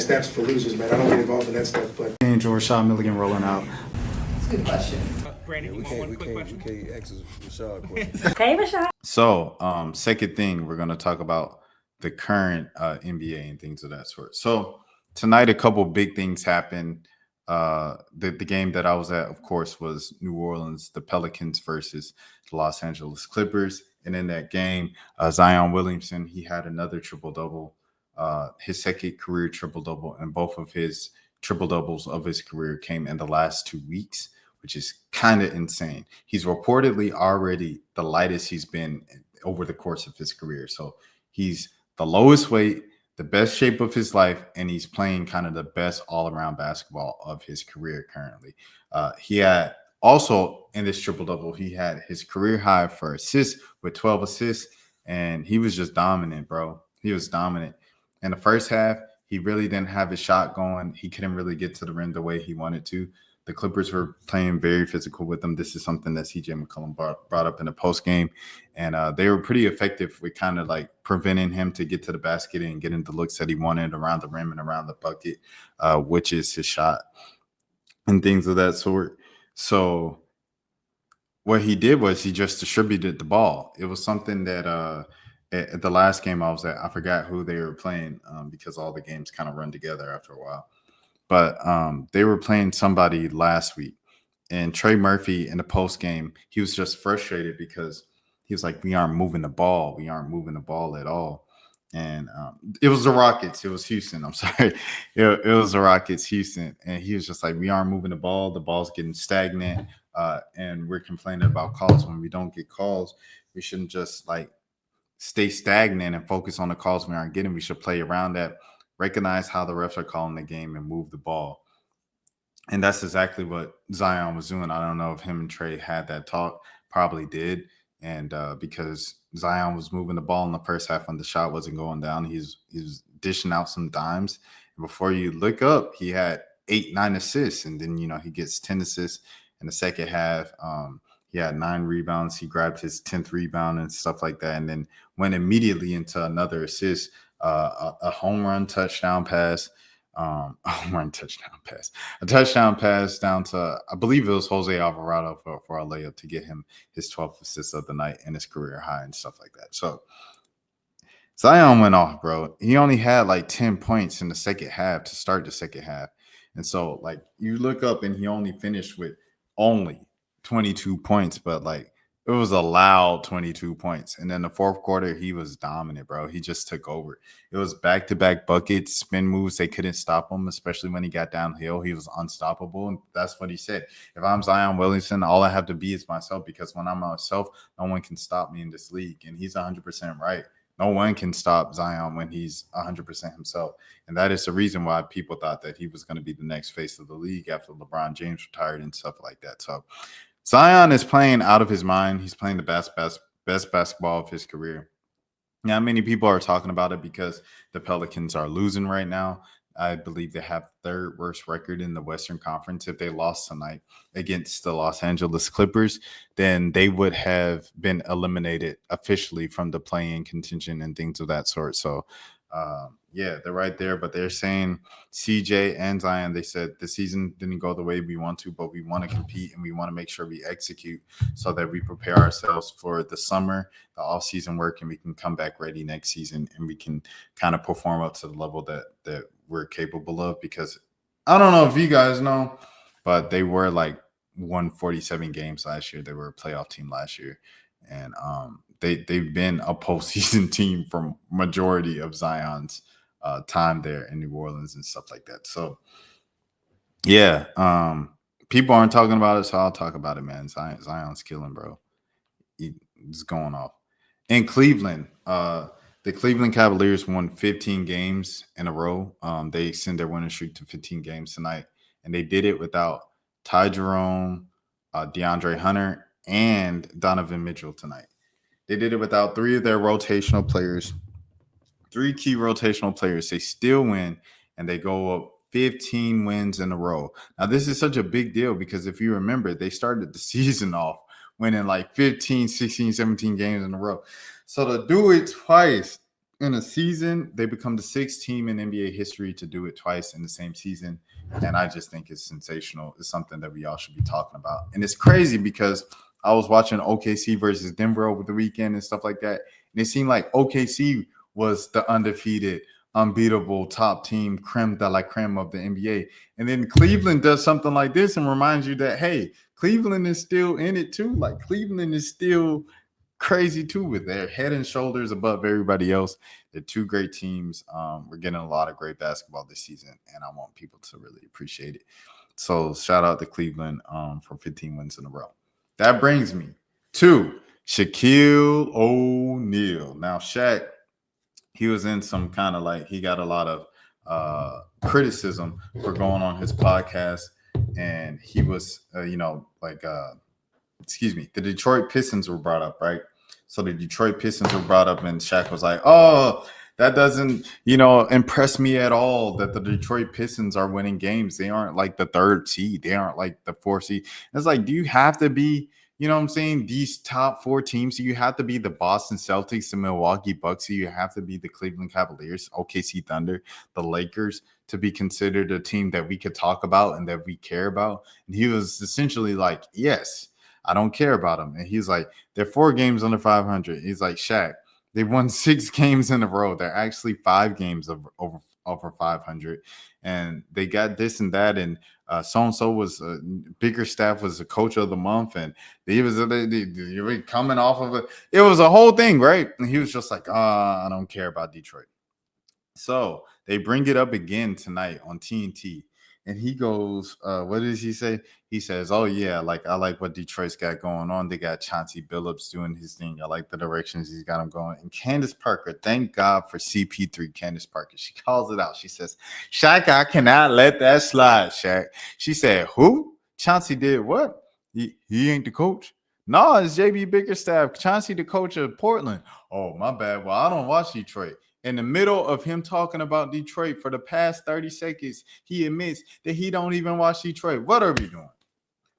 steps for losers, man. I don't get involved in that stuff, but. George Rashad Milligan rolling out. That's a good question. Brandon, we can't ask Rashad questions. Hey, Rashad. So, second thing, we're going to talk about the current NBA and things of that sort. So tonight, a couple big things happened. The game that I was at, of course, was New Orleans, the Pelicans versus the Los Angeles Clippers. And in that game, Zion Williamson, he had another triple-double, his second career triple-double, and both of his triple-doubles of his career came in the last 2 weeks, which is kind of insane. He's reportedly already the lightest he's been over the course of his career. So he's the lowest weight, the best shape of his life, and he's playing kind of the best all-around basketball of his career currently. He had also in this triple-double, he had his career high for assists with 12 assists, and he was just dominant, bro. He was dominant. In the first half, he really didn't have his shot going. He couldn't really get to the rim the way he wanted to. The Clippers were playing very physical with him. This is something that CJ McCollum brought up in the post game, and they were pretty effective with kind of like preventing him to get to the basket and getting the looks that he wanted around the rim and around the bucket, which is his shot and things of that sort. So what he did was he just distributed the ball. It was something that at the last game I was at, I forgot who they were playing because all the games kind of run together after a while. But they were playing somebody last week, and Trey Murphy in the post game, he was just frustrated because he was like, "We aren't moving the ball. We aren't moving the ball at all." And it was the Rockets. It was Houston. I'm sorry. It was the Rockets, Houston, and he was just like, "We aren't moving the ball. The ball's getting stagnant, and we're complaining about calls. When we don't get calls, we shouldn't just like stay stagnant and focus on the calls we aren't getting. We should play around that." Recognize how the refs are calling the game and move the ball. And that's exactly what Zion was doing. I don't know if him and Trey had that talk. Probably did. And because Zion was moving the ball in the first half when the shot wasn't going down, he was dishing out some dimes. And before you look up, he had 8-9 assists. And then, he gets 10 assists in the second half. He had 9 rebounds. He grabbed his 10th rebound and stuff like that. And then went immediately into another assist. A home run touchdown pass, a touchdown pass down to, I believe it was Jose Alvarado for a layup to get him his 12th assist of the night and his career high and stuff like that. So Zion went off, bro. He only had like 10 points in the second half to start the second half. And so like you look up and he only finished with only 22 points, but like it was a loud 22 points. And then the fourth quarter, he was dominant, bro. He just took over. It was back-to-back buckets, spin moves. They couldn't stop him, especially when he got downhill. He was unstoppable. And that's what he said. If I'm Zion Williamson, all I have to be is myself, because when I'm myself, no one can stop me in this league. And he's 100% right. No one can stop Zion when he's 100% himself. And that is the reason why people thought that he was going to be the next face of the league after LeBron James retired and stuff like that. So Zion is playing out of his mind. He's playing the best basketball of his career. Now, many people are talking about it because the Pelicans are losing right now. I believe they have third worst record in the Western Conference. If they lost tonight against the Los Angeles Clippers, then they would have been eliminated officially from the play-in contention and things of that sort. So, yeah, they're right there, but they're saying CJ and Zion, they said the season didn't go the way we want to, but we want to compete and we want to make sure we execute so that we prepare ourselves for the summer, the off-season work, and we can come back ready next season and we can kind of perform up to the level that we're capable of. Because I don't know if you guys know, but they were like 147 games last year. They were a playoff team last year. And they've been a postseason team for majority of Zion's time there in New Orleans and stuff like that. So, yeah, people aren't talking about it, so I'll talk about it, man. Zion's killing, bro. He's going off. In Cleveland, the Cleveland Cavaliers won 15 games in a row. They extend their winning streak to 15 games tonight, and they did it without Ty Jerome, DeAndre Hunter, and Donovan Mitchell tonight. They did it without 3 of their rotational players, 3 key rotational players. They still win, and they go up 15 wins in a row. Now, this is such a big deal because if you remember, they started the season off winning like 15, 16, 17 games in a row. So to do it twice in a season, they become the sixth team in NBA history to do it twice in the same season. And I just think it's sensational. It's something that we all should be talking about. And it's crazy because I was watching OKC versus Denver over the weekend and stuff like that. And it seemed like OKC was the undefeated, unbeatable top team, creme de la creme of the NBA. And then Cleveland does something like this and reminds you that, hey, Cleveland is still in it too. Like Cleveland is still crazy too, with their head and shoulders above everybody else. They're two great teams. We're getting a lot of great basketball this season, and I want people to really appreciate it. So shout out to Cleveland for 15 wins in a row. That brings me to Shaquille O'Neal. Now, Shaq, he was in some kind of like, he got a lot of criticism for going on his podcast, and he was, the Detroit Pistons were brought up, right? So the Detroit Pistons were brought up, and Shaq was like, oh, that doesn't, impress me at all that the Detroit Pistons are winning games. They aren't like the third seed. They aren't like the fourth seed. It's like, do you have to be, these top four teams? Do you have to be the Boston Celtics, the Milwaukee Bucks? Do you have to be the Cleveland Cavaliers, OKC Thunder, the Lakers to be considered a team that we could talk about and that we care about? And he was essentially like, yes, I don't care about them. And he's like, they're 4 games under 500. He's like, Shaq, they won 6 games in a row. They're actually 5 games over 500. And they got this and that. And so-and-so was Bickerstaff was the coach of the month. And they were coming off of it. It was a whole thing, right? And he was just like, I don't care about Detroit. So they bring it up again tonight on TNT. And he goes, what does he say? He says, oh, yeah, I like what Detroit's got going on. They got Chauncey Billups doing his thing. I like the directions he's got him going. And Candace Parker, thank God for CP3, Candace Parker. She calls it out. She says, Shaq, I cannot let that slide, Shaq. She said, who? Chauncey did what? He ain't the coach? No, it's JB Bickerstaff. Chauncey, the coach of Portland. Oh, my bad. Well, I don't watch Detroit. In the middle of him talking about Detroit for the past 30 seconds, he admits that he don't even watch Detroit. What are we doing?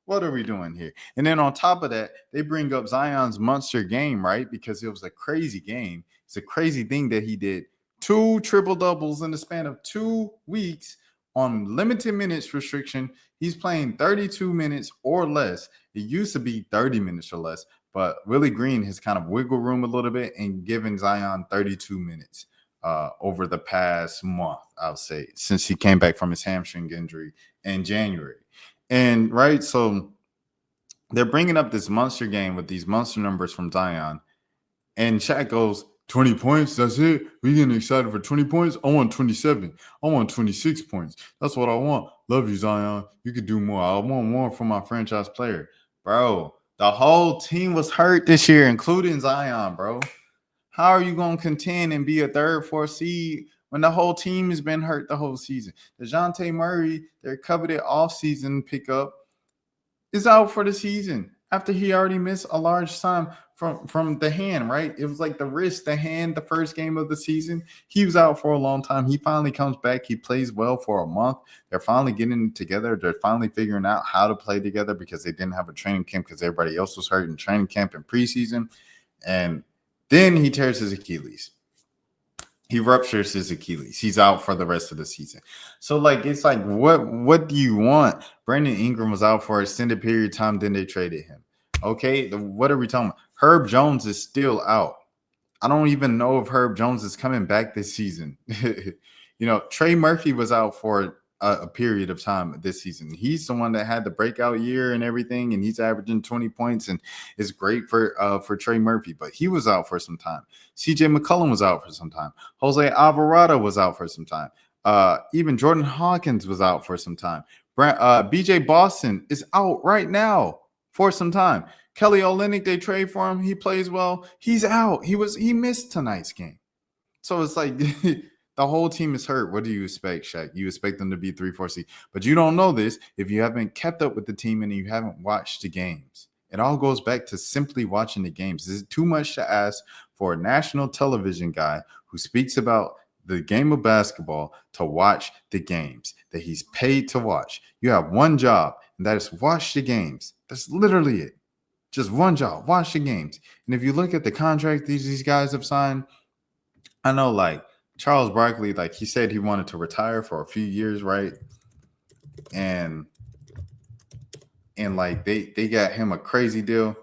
What are we doing here? And then on top of that, they bring up Zion's monster game, right? Because it was a crazy game. It's a crazy thing that he did 2 triple doubles in the span of 2 weeks on limited minutes restriction. He's playing 32 minutes or less. It used to be 30 minutes or less, but Willie Green has kind of wiggled room a little bit and given Zion 32 minutes over the past month, I'll say, since he came back from his hamstring injury in January. And right, so they're bringing up this monster game with these monster numbers from Zion, and Shaq goes, 20 points, that's it? We getting excited for 20 points? I want 27. I want 26 points. That's what I want. Love you, Zion. You could do more. I want more from my franchise player. Bro, the whole team was hurt this year, including Zion, bro. How are you going to contend and be a 3rd, 4th seed when the whole team has been hurt the whole season? DeJounte Murray, their coveted offseason pickup, is out for the season after he already missed a large time from the hand, right? It was like the wrist, the hand, the first game of the season. He was out for a long time. He finally comes back. He plays well for a month. They're finally getting it together. They're finally figuring out how to play together because they didn't have a training camp because everybody else was hurt in training camp and preseason. And then he tears his Achilles. He ruptures his Achilles. He's out for the rest of the season. So, it's like, what do you want? Brandon Ingram was out for an extended period of time. Then they traded him. Okay, what are we talking about? Herb Jones is still out. I don't even know if Herb Jones is coming back this season. Trey Murphy was out for a period of time this season. He's the one that had the breakout year and everything, and he's averaging 20 points, and it's great for Trey Murphy, but he was out for some time. CJ McCollum was out for some time. Jose Alvarado was out for some time. Even Jordan Hawkins was out for some time. BJ Boston is out right now for some time. Kelly Olynyk, they trade for him. He plays well. He's out. He missed tonight's game. So it's like the whole team is hurt. What do you expect, Shaq? You expect them to be 3, 4 seed. But you don't know this if you haven't kept up with the team and you haven't watched the games. It all goes back to simply watching the games. Is it too much to ask for a national television guy who speaks about the game of basketball to watch the games that he's paid to watch? You have one job, and that is watch the games. That's literally it. Just one job, watch the games. And if you look at the contract these guys have signed, I know, like Charles Barkley, like he said he wanted to retire for a few years, right? And like they got him a crazy deal.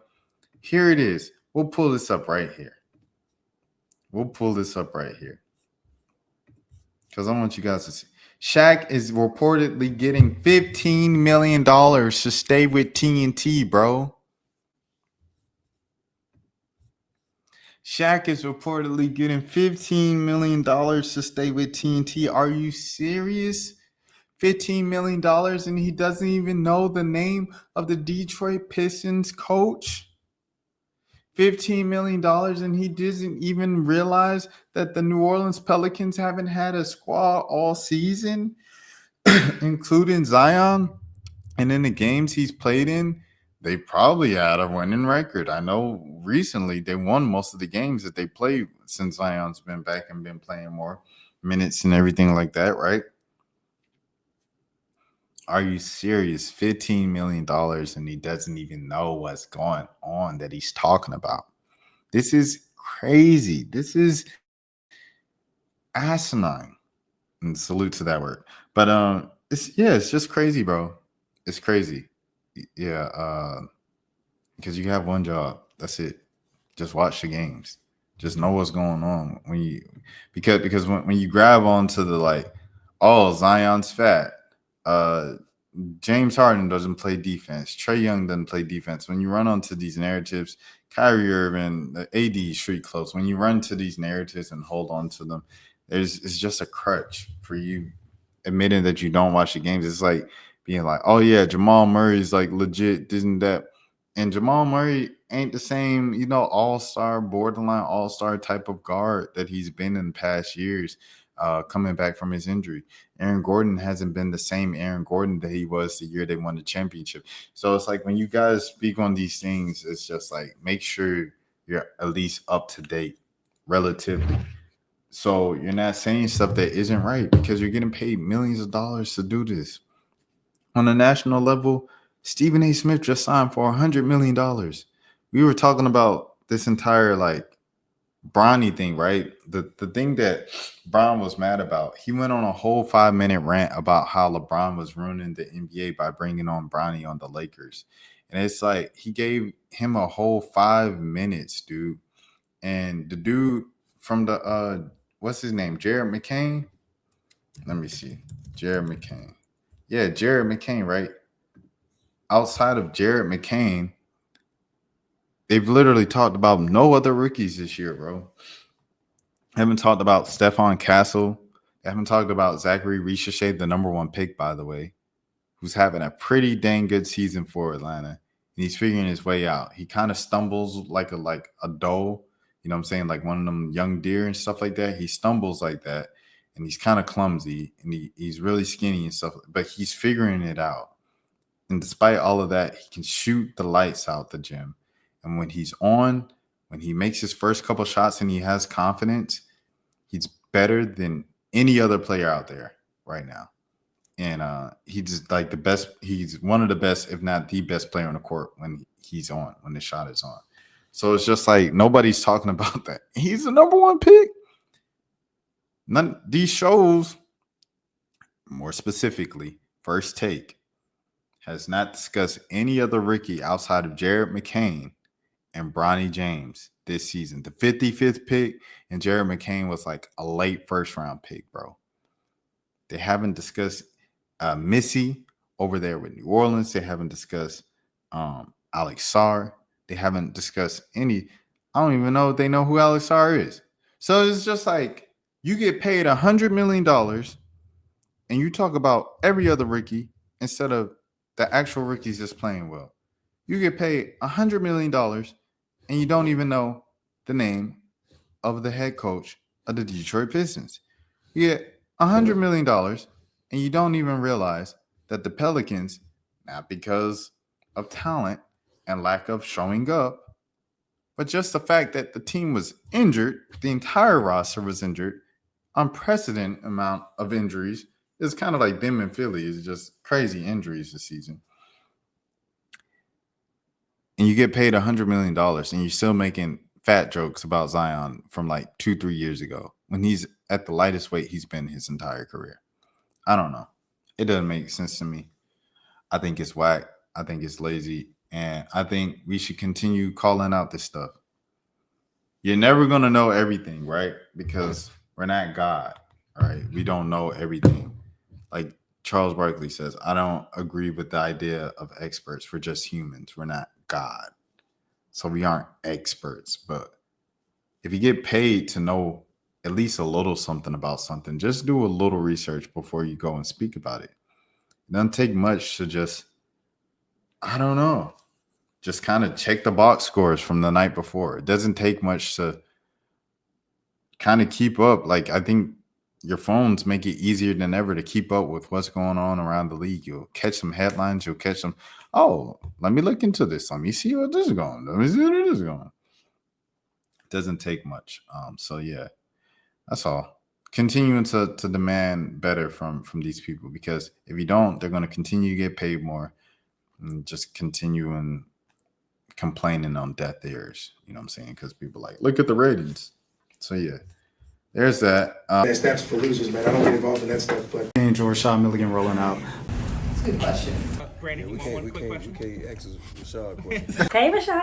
Here it is. We'll pull this up right here. We'll pull this up right here because I want you guys to see. Shaq is reportedly getting $15 million to stay with TNT, bro. Shaq is reportedly getting $15 million to stay with TNT. Are you serious? $15 million and he doesn't even know the name of the Detroit Pistons coach? $15 million and he doesn't even realize that the New Orleans Pelicans haven't had a squad all season, including Zion. And in the games he's played in, they probably had a winning record. I know recently they won most of the games that they played since Zion's been back and been playing more minutes and everything like that, right? Are you serious? $15 million and he doesn't even know what's going on that he's talking about. This is crazy. This is asinine. And salute to that word. But it's just crazy, bro. It's crazy. Yeah, because you have one job. That's it. Just watch the games. Just know what's going on when you because when you grab onto the like, oh, Zion's fat. James Harden doesn't play defense. Trae Young doesn't play defense. When you run onto these narratives, Kyrie Irving, the AD street clothes. When you run to these narratives and hold on to them, it's just a crutch for you admitting that you don't watch the games. It's like being like, oh yeah, Jamal Murray's like legit, isn't that? And Jamal Murray ain't the same, all-star, borderline all-star type of guard that he's been in past years, coming back from his injury. Aaron Gordon hasn't been the same Aaron Gordon that he was the year they won the championship. So it's like when you guys speak on these things, it's just like make sure you're at least up to date relatively. So you're not saying stuff that isn't right because you're getting paid millions of dollars to do this. On a national level, Stephen A. Smith just signed for $100 million. We were talking about this entire like Bronny thing, right? The thing that Bron was mad about, he went on a whole 5-minute rant about how LeBron was ruining the NBA by bringing on Bronny on the Lakers. And it's like he gave him a whole 5 minutes, dude. And the dude from the what's his name? Jared McCain? Let me see. Jared McCain. Yeah, Jared McCain, right? Outside of Jared McCain, they've literally talked about no other rookies this year, bro. Haven't talked about Stephon Castle. They haven't talked about Zachary Ricochet, the number 1 pick, by the way, who's having a pretty dang good season for Atlanta. And he's figuring his way out. He kind of stumbles like a doe, you know what I'm saying? Like one of them young deer and stuff like that. He stumbles like that. And he's kind of clumsy and he's really skinny and stuff, but he's figuring it out. And despite all of that, he can shoot the lights out the gym. And when he's on, when he makes his first couple shots and he has confidence, he's better than any other player out there right now. And he's like the best. He's one of the best, if not the best player on the court when he's on, when the shot is on. So it's just like nobody's talking about that. He's the number 1 pick. None these shows, more specifically, First Take, has not discussed any other rookie outside of Jared McCain and Bronny James this season. The 55th pick, and Jared McCain was like a late first-round pick, bro. They haven't discussed Missy over there with New Orleans. They haven't discussed Alex Sarr. They haven't discussed any. I don't even know if they know who Alex Sarr is. So it's just like you get paid $100 million and you talk about every other rookie instead of the actual rookies just playing well. You get paid $100 million and you don't even know the name of the head coach of the Detroit Pistons. You get $100 million and you don't even realize that the Pelicans, not because of talent and lack of showing up, but just the fact that the team was injured, the entire roster was injured, unprecedented amount of injuries. It's kind of like them in Philly. It's just crazy injuries this season. And you get paid $100 million and you're still making fat jokes about Zion from like 2-3 years ago. when he's at the lightest weight he's been his entire career. I don't know. It doesn't make sense to me. I think it's whack. I think it's lazy. And I think we should continue calling out this stuff. You're never going to know everything, right? Because we're not God, right? We don't know everything. Like Charles Barkley says, I don't agree with the idea of experts. We're just humans. We're not God. So we aren't experts. But if you get paid to know at least a little something about something, just do a little research before you go and speak about it. It doesn't take much to just, I don't know, just kind of check the box scores from the night before. It doesn't take much to kind of keep up. Like, I think your phones make it easier than ever to keep up with what's going on around the league. You'll catch some headlines. You'll catch some, oh, let me look into this. Let me see what this is going. Let me see what it is going. It doesn't take much. So, yeah, that's all. Continuing to demand better from these people, because if you don't, they're going to continue to get paid more and just continue and complaining on death ears. You know what I'm saying? Because people are like, look at the ratings. So yeah, there's that. That's for losers, man. I don't get involved in that stuff, but. Angel Rashad Milligan rolling out. That's a good question. We can't ask Rashad a question. Hey, Rashad.